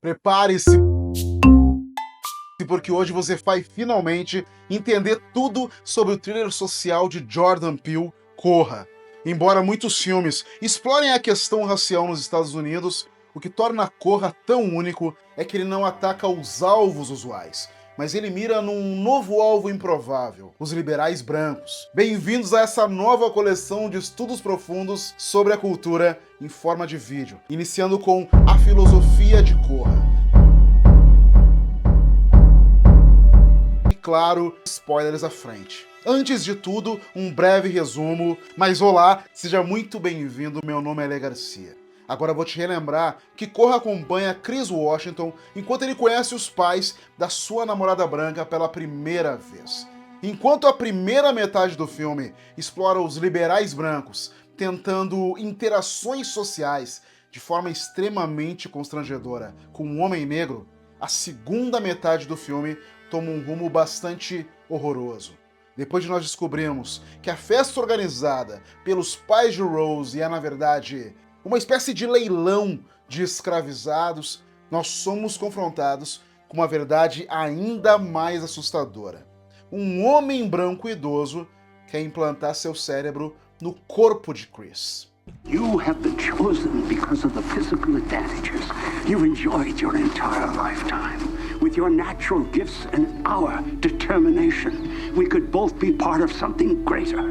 Prepare-se, porque hoje você vai finalmente entender tudo sobre o thriller social de Jordan Peele, Corra. Embora muitos filmes explorem a questão racial nos Estados Unidos, o que torna Corra tão único é que ele não ataca os alvos usuais, mas ele mira num novo alvo improvável, os liberais brancos. Bem-vindos a essa nova coleção de estudos profundos sobre a cultura em forma de vídeo, iniciando com a filosofia de Corra. E claro, spoilers à frente. Antes de tudo, um breve resumo, mas olá, seja muito bem-vindo, meu nome é Lê Garcia. Agora vou te relembrar que Corra acompanha Chris Washington enquanto ele conhece os pais da sua namorada branca pela primeira vez. Enquanto a primeira metade do filme explora os liberais brancos tentando interações sociais de forma extremamente constrangedora com um homem negro, a segunda metade do filme toma um rumo bastante horroroso. Depois de nós descobrirmos que a festa organizada pelos pais de Rose é, na verdade, uma espécie de leilão de escravizados, nós somos confrontados com uma verdade ainda mais assustadora. Um homem branco idoso quer implantar seu cérebro no corpo de Chris. You have been chosen because of the physical advantages you've enjoyed your entire lifetime. With your natural gifts and our determination, we could both be part of something greater.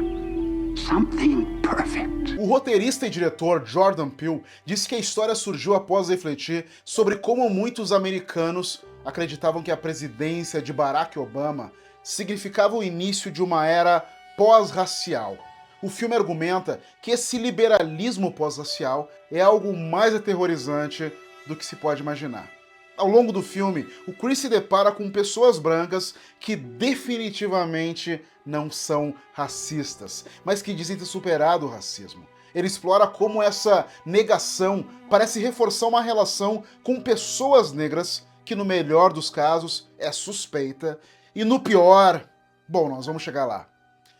Something perfect. O roteirista e diretor Jordan Peele disse que a história surgiu após refletir sobre como muitos americanos acreditavam que a presidência de Barack Obama significava o início de uma era pós-racial. O filme argumenta que esse liberalismo pós-racial é algo mais aterrorizante do que se pode imaginar. Ao longo do filme, o Chris se depara com pessoas brancas que definitivamente não são racistas, mas que dizem ter superado o racismo. Ele explora como essa negação parece reforçar uma relação com pessoas negras que, no melhor dos casos, é suspeita, e no pior, bom, nós vamos chegar lá.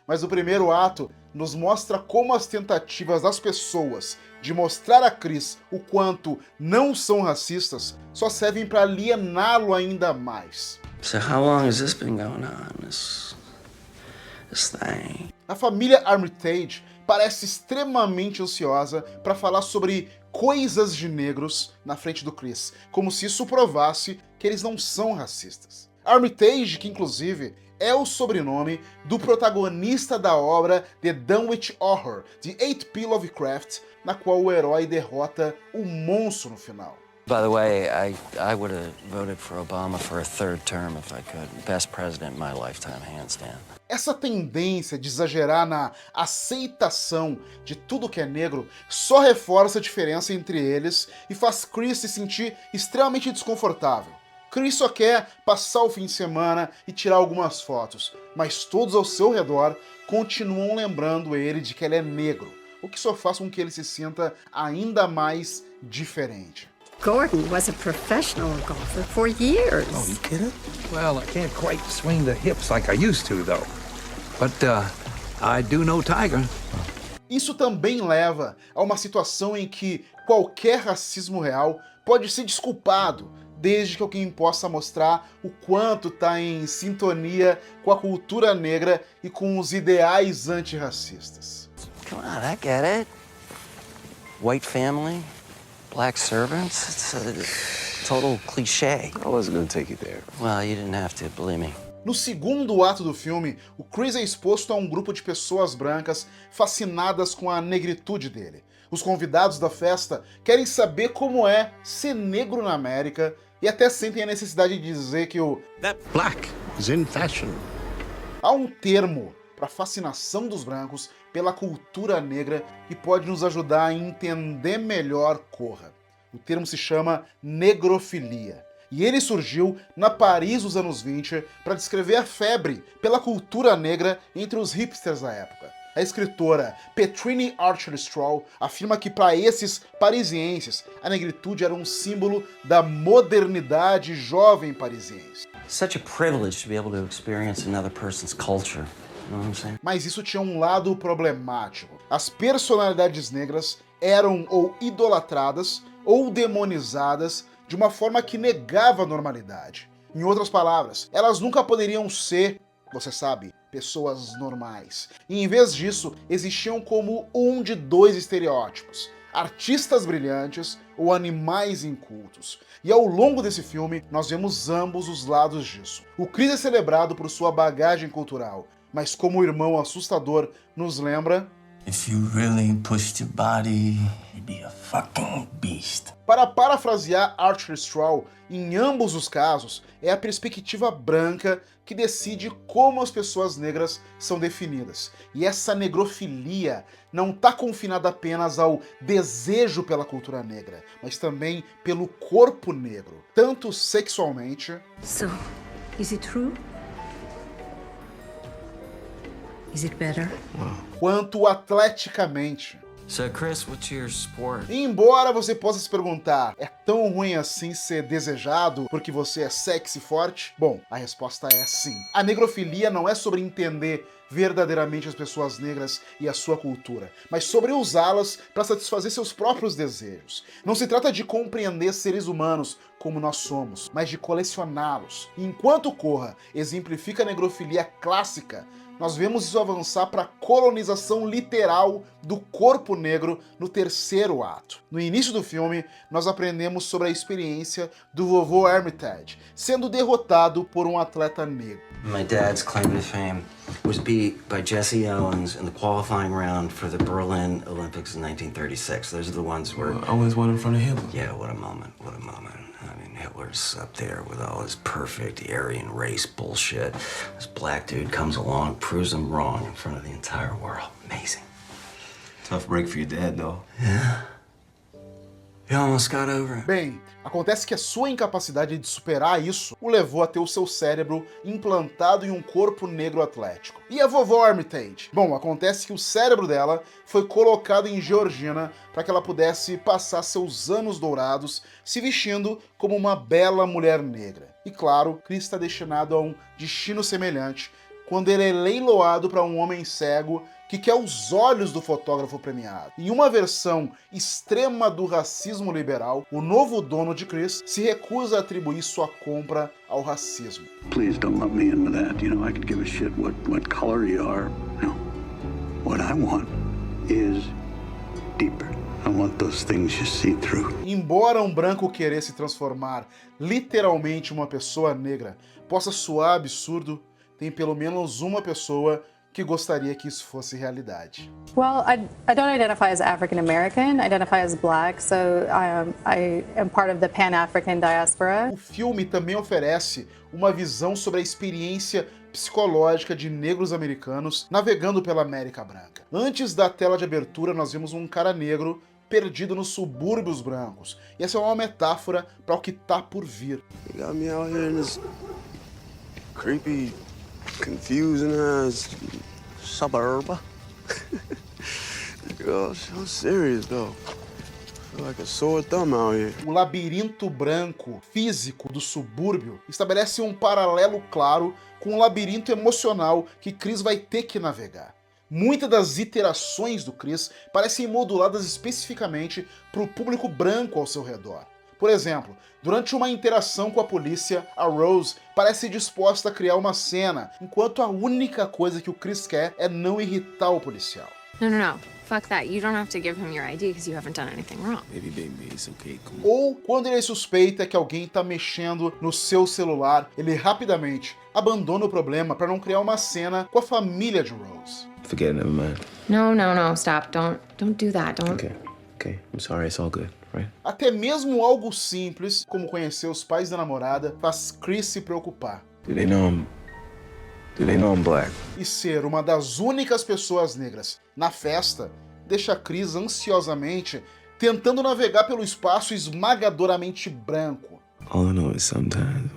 Mas o primeiro ato nos mostra como as tentativas das pessoas de mostrar a Chris o quanto não são racistas só servem para aliená-lo ainda mais. So how long has this been going on, this thing? A família Armitage parece extremamente ansiosa para falar sobre coisas de negros na frente do Chris, como se isso provasse que eles não são racistas. Armitage, que inclusive é o sobrenome do protagonista da obra The Dunwich Horror, de H.P. Lovecraft, na qual o herói derrota o monstro no final. By the way, I would have voted for Obama for a third term if I could. Best president in my lifetime, hands down. Essa tendência de exagerar na aceitação de tudo que é negro só reforça a diferença entre eles e faz Chris se sentir extremamente desconfortável. Chris só quer passar o fim de semana e tirar algumas fotos, mas todos ao seu redor continuam lembrando ele de que ele é negro, o que só faz com que ele se sinta ainda mais diferente. Gordon was a professional golfer for years. Oh, you kidding? Well, I can't quite swing the hips like I used to, though. But, I do know Tiger. Isso também leva a uma situação em que qualquer racismo real pode ser desculpado, desde que alguém possa mostrar o quanto está em sintonia com a cultura negra e com os ideais antirracistas. Come on, I get it. White family, black servants, it's a total cliché. I wasn't gonna take you there. Well, you didn't have to, believe me. No segundo ato do filme, o Chris é exposto a um grupo de pessoas brancas fascinadas com a negritude dele. Os convidados da festa querem saber como é ser negro na América e até sentem a necessidade de dizer que That black is in fashion. há um termo para a fascinação dos brancos pela cultura negra que pode nos ajudar a entender melhor Corra. O termo se chama negrofilia. E ele surgiu na Paris dos anos 20 para descrever a febre pela cultura negra entre os hipsters da época. A escritora Petrine Archer-Stroll afirma que para esses parisienses a negritude era um símbolo da modernidade jovem parisiense. Such a privilege to be able to experience another person's culture. You know what I'm saying? Mas isso tinha um lado problemático. As personalidades negras eram ou idolatradas ou demonizadas de uma forma que negava a normalidade. Em outras palavras, elas nunca poderiam ser, você sabe, pessoas normais. E em vez disso, existiam como um de dois estereótipos: artistas brilhantes ou animais incultos. E ao longo desse filme, nós vemos ambos os lados disso. O Chris é celebrado por sua bagagem cultural, mas como o irmão assustador nos lembra... If you really pushed your body, you'd be a fucking beast. Para parafrasear Arthur Stroll, em ambos os casos, é a perspectiva branca que decide como as pessoas negras são definidas. E essa negrofilia não está confinada apenas ao desejo pela cultura negra, mas também pelo corpo negro, tanto sexualmente... So, is it true? Is it better? quanto atleticamente. So, Chris, what's your sport? Embora você possa se perguntar, é tão ruim assim ser desejado porque você é sexy e forte? Bom, a resposta é sim. A negrofilia não é sobre entender verdadeiramente as pessoas negras e a sua cultura, mas sobre usá-las para satisfazer seus próprios desejos. Não se trata de compreender seres humanos como nós somos, mas de colecioná-los. Enquanto Corra exemplifica a negrofilia clássica, nós vemos isso avançar para a colonização literal do corpo negro no terceiro ato. No início do filme, nós aprendemos sobre a experiência do vovô Armitage sendo derrotado por um atleta negro. My dad's claim to fame was beat by Jesse Owens in the qualifying round for the Berlin Olympics in 1936. Those are the ones where... Owens won in front of Hitler. Yeah, what a moment, what a moment. I mean, Hitler's up there with all his perfect Aryan race bullshit. This black dude comes along, proves him wrong in front of the entire world. Amazing. Tough break for your dad, though. Yeah. He almost got over it. Bem, acontece que a sua incapacidade de superar isso o levou a ter o seu cérebro implantado em um corpo negro atlético. E a vovó Armitage? Bom, acontece que o cérebro dela foi colocado em Georgina para que ela pudesse passar seus anos dourados se vestindo como uma bela mulher negra. E claro, Chris está destinado a um destino semelhante quando ele é leiloado para um homem cego que quer os olhos do fotógrafo premiado. Em uma versão extrema do racismo liberal, o novo dono de Chris se recusa a atribuir sua compra ao racismo. Please don't let me in with that. You know, I could give a shit what color you are. No. What I want is deeper. I want those things you see through. Embora um branco querer se transformar literalmente em uma pessoa negra possa soar absurdo, tem pelo menos uma pessoa que gostaria que isso fosse realidade. Well, I don't identify as African American. I identify as black, so I am part of the Pan-African diaspora. O filme também oferece uma visão sobre a experiência psicológica de negros americanos navegando pela América Branca. Antes da tela de abertura, nós vemos um cara negro perdido nos subúrbios brancos. E essa é uma metáfora para o que tá por vir. You got me out here in this creepy, confusing ass suburb. Girl, so serious though. I feel like a sore thumb out here. O labirinto branco físico do subúrbio estabelece um paralelo claro com o labirinto emocional que Chris vai ter que navegar. Muitas das iterações do Chris parecem moduladas especificamente para o público branco ao seu redor. Por exemplo, durante uma interação com a polícia, a Rose parece disposta a criar uma cena, enquanto a única coisa que o Chris quer é não irritar o policial. No. Fuck that. You don't have to give him your ID because you haven't done anything wrong. Baby, it's okay, come on. Ou, quando ele suspeita que alguém tá mexendo no seu celular, ele rapidamente abandona o problema para não criar uma cena com a família de Rose. Forget it, never mind. No. Stop. Don't do that. Don't. Okay. I'm sorry, it's all good, right? Até mesmo algo simples, como conhecer os pais da namorada, faz Chris se preocupar. Do they know I'm black? E ser uma das únicas pessoas negras na festa deixa Chris ansiosamente tentando navegar pelo espaço esmagadoramente branco. All I know is sometimes,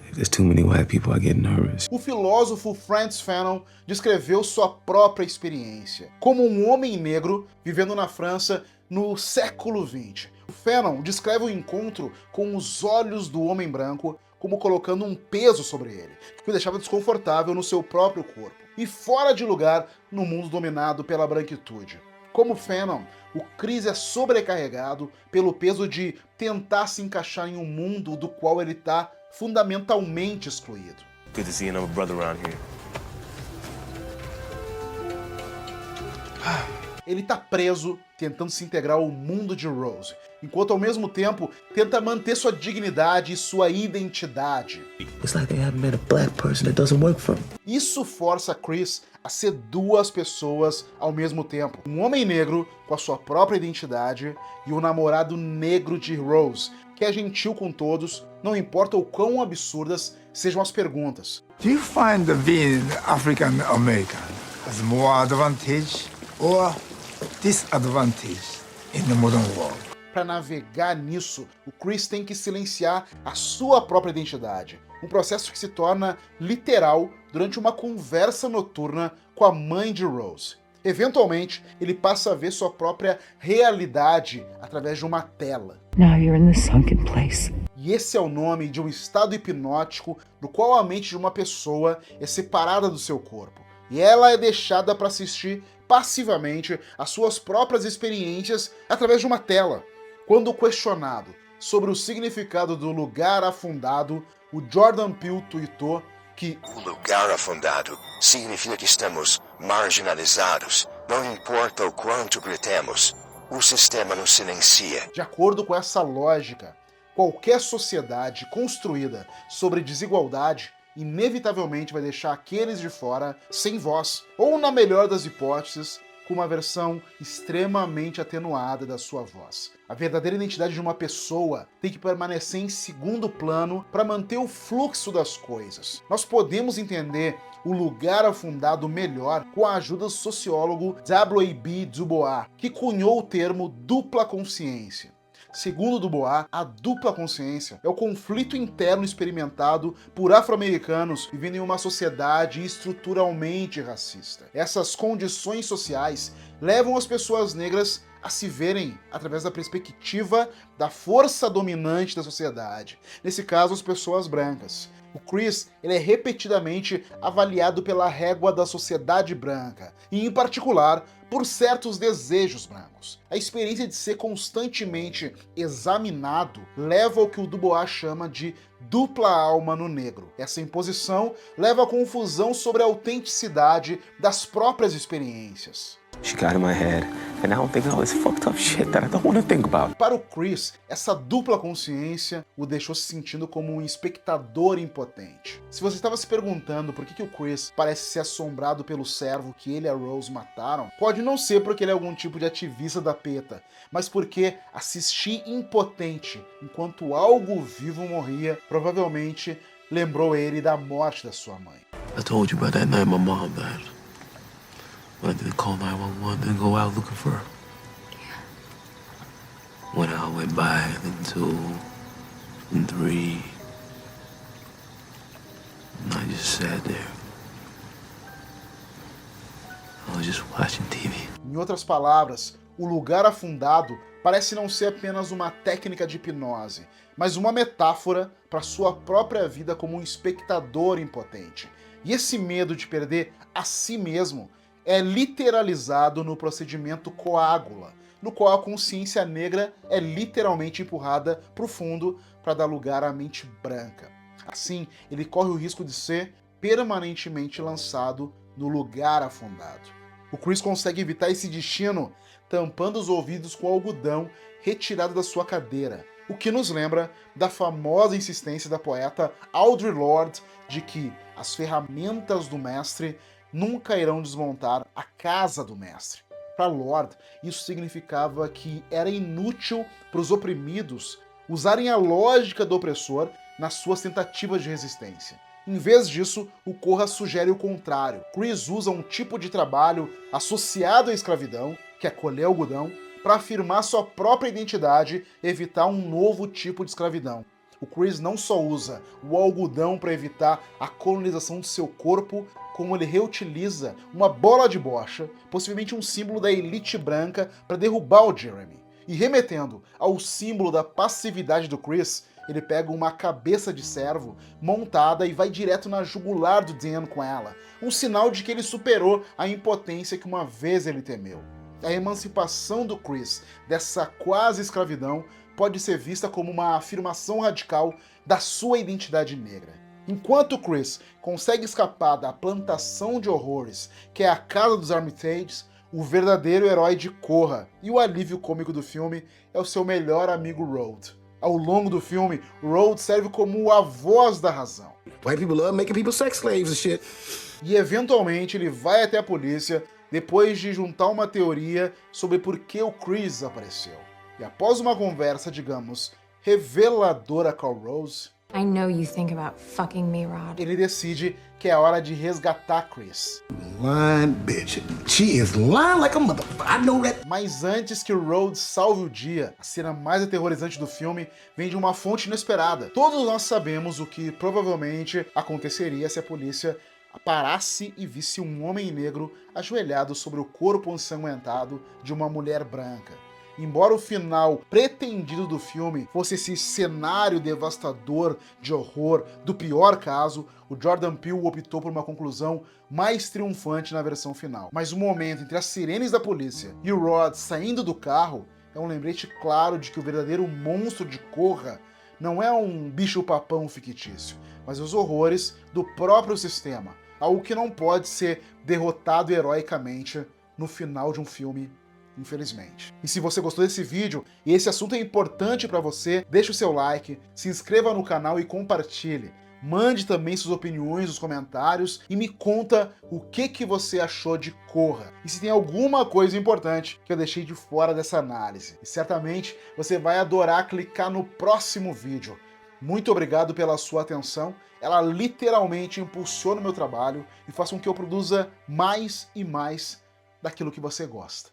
if there's too many white people, I get nervous. O filósofo Frantz Fanon descreveu sua própria experiência como um homem negro vivendo na França no século XX. O Fanon descreve o encontro com os olhos do homem branco como colocando um peso sobre ele, que o deixava desconfortável no seu próprio corpo e fora de lugar no mundo dominado pela branquitude. Como Phenom, o Chris é sobrecarregado pelo peso de tentar se encaixar em um mundo do qual ele está fundamentalmente excluído. Good to see another brother around here. Ele tá preso, tentando se integrar ao mundo de Rose, enquanto ao mesmo tempo tenta manter sua dignidade e sua identidade. It's like they haven't met a black person that doesn't work for them. Isso força Chris a ser duas pessoas ao mesmo tempo. Um homem negro com a sua própria identidade e o namorado negro de Rose, que é gentil com todos, não importa o quão absurdas sejam as perguntas. Do you find being African American has more advantage or disadvantage in the modern world? Para navegar nisso, o Chris tem que silenciar a sua própria identidade, um processo que se torna literal durante uma conversa noturna com a mãe de Rose. Eventualmente, ele passa a ver sua própria realidade através de uma tela. Now you're in the sunken place. E esse é o nome de um estado hipnótico no qual a mente de uma pessoa é separada do seu corpo, e ela é deixada para assistir passivamente às suas próprias experiências através de uma tela. Quando questionado sobre o significado do lugar afundado, o Jordan Peele tweetou que o lugar afundado significa que estamos marginalizados. Não importa o quanto gritemos, o sistema nos silencia. De acordo com essa lógica, qualquer sociedade construída sobre desigualdade inevitavelmente vai deixar aqueles de fora sem voz, ou na melhor das hipóteses, com uma versão extremamente atenuada da sua voz. A verdadeira identidade de uma pessoa tem que permanecer em segundo plano para manter o fluxo das coisas. Nós podemos entender o lugar afundado melhor com a ajuda do sociólogo W.E.B. Du Bois, que cunhou o termo dupla consciência. Segundo Du Bois, a dupla consciência é o conflito interno experimentado por afro-americanos vivendo em uma sociedade estruturalmente racista. Essas condições sociais levam as pessoas negras a se verem através da perspectiva da força dominante da sociedade, nesse caso as pessoas brancas. O Chris ele é repetidamente avaliado pela régua da sociedade branca, e em particular por certos desejos brancos. A experiência de ser constantemente examinado leva ao que o Du Bois chama de dupla alma no negro. Essa imposição leva à confusão sobre a autenticidade das próprias experiências. She got in my head, and now I'm thinking all this fucked up shit that I don't want to think about. Para o Chris, essa dupla consciência o deixou se sentindo como um espectador impotente. Se você estava se perguntando por que o Chris parece ser assombrado pelo servo que ele e a Rose mataram, pode não ser porque ele é algum tipo de ativista da PETA, mas porque assistir impotente enquanto algo vivo morria provavelmente lembrou ele da morte da sua mãe. I told you about that night my mom died. I didn't call 911 and go out looking for her. One hour went by, then 2, then 3. And I just sat there. I was just watching TV. Em outras palavras, o lugar afundado parece não ser apenas uma técnica de hipnose, mas uma metáfora para sua própria vida como um espectador impotente. E esse medo de perder a si mesmo é literalizado no procedimento coágula, no qual a consciência negra é literalmente empurrada para o fundo para dar lugar à mente branca. Assim, ele corre o risco de ser permanentemente lançado no lugar afundado. O Chris consegue evitar esse destino tampando os ouvidos com algodão retirado da sua cadeira, o que nos lembra da famosa insistência da poeta Audre Lorde de que as ferramentas do mestre nunca irão desmontar a casa do mestre. Para Lorde, isso significava que era inútil para os oprimidos usarem a lógica do opressor nas suas tentativas de resistência. Em vez disso, o Corra sugere o contrário. Chris usa um tipo de trabalho associado à escravidão, que é colher algodão, para afirmar sua própria identidade e evitar um novo tipo de escravidão. O Chris não só usa o algodão para evitar a colonização do seu corpo, como ele reutiliza uma bola de bocha, possivelmente um símbolo da elite branca, para derrubar o Jeremy. E remetendo ao símbolo da passividade do Chris, ele pega uma cabeça de servo montada e vai direto na jugular do Dan com ela, um sinal de que ele superou a impotência que uma vez ele temeu. A emancipação do Chris dessa quase escravidão pode ser vista como uma afirmação radical da sua identidade negra. Enquanto Chris consegue escapar da plantação de horrores que é a casa dos Armitages, o verdadeiro herói de Korra e o alívio cômico do filme é o seu melhor amigo Road. Ao longo do filme, Road serve como a voz da razão. White people love making people sex slaves and shit. E eventualmente ele vai até a polícia depois de juntar uma teoria sobre por que o Chris apareceu. E após uma conversa, digamos, reveladora com a Rose, I know you think about fucking me, Rod. ele decide que é hora de resgatar Chris. Lying bitch. She is lying like a motherfucker. I know that. Mas antes que o Rhodes salve o dia, a cena mais aterrorizante do filme vem de uma fonte inesperada. Todos nós sabemos o que provavelmente aconteceria se a polícia parasse e visse um homem negro ajoelhado sobre o corpo ensanguentado de uma mulher branca. Embora o final pretendido do filme fosse esse cenário devastador de horror do pior caso, o Jordan Peele optou por uma conclusão mais triunfante na versão final. Mas o momento entre as sirenes da polícia e o Rod saindo do carro é um lembrete claro de que o verdadeiro monstro de Korra não é um bicho-papão fictício, mas os horrores do próprio sistema, algo que não pode ser derrotado heroicamente no final de um filme, infelizmente. E se você gostou desse vídeo e esse assunto é importante para você, deixa o seu like, se inscreva no canal e compartilhe. Mande também suas opiniões nos comentários e me conta o que você achou de Korra. E se tem alguma coisa importante que eu deixei de fora dessa análise. E certamente você vai adorar clicar no próximo vídeo. Muito obrigado pela sua atenção. Ela literalmente impulsiona o meu trabalho e faz com que eu produza mais e mais daquilo que você gosta.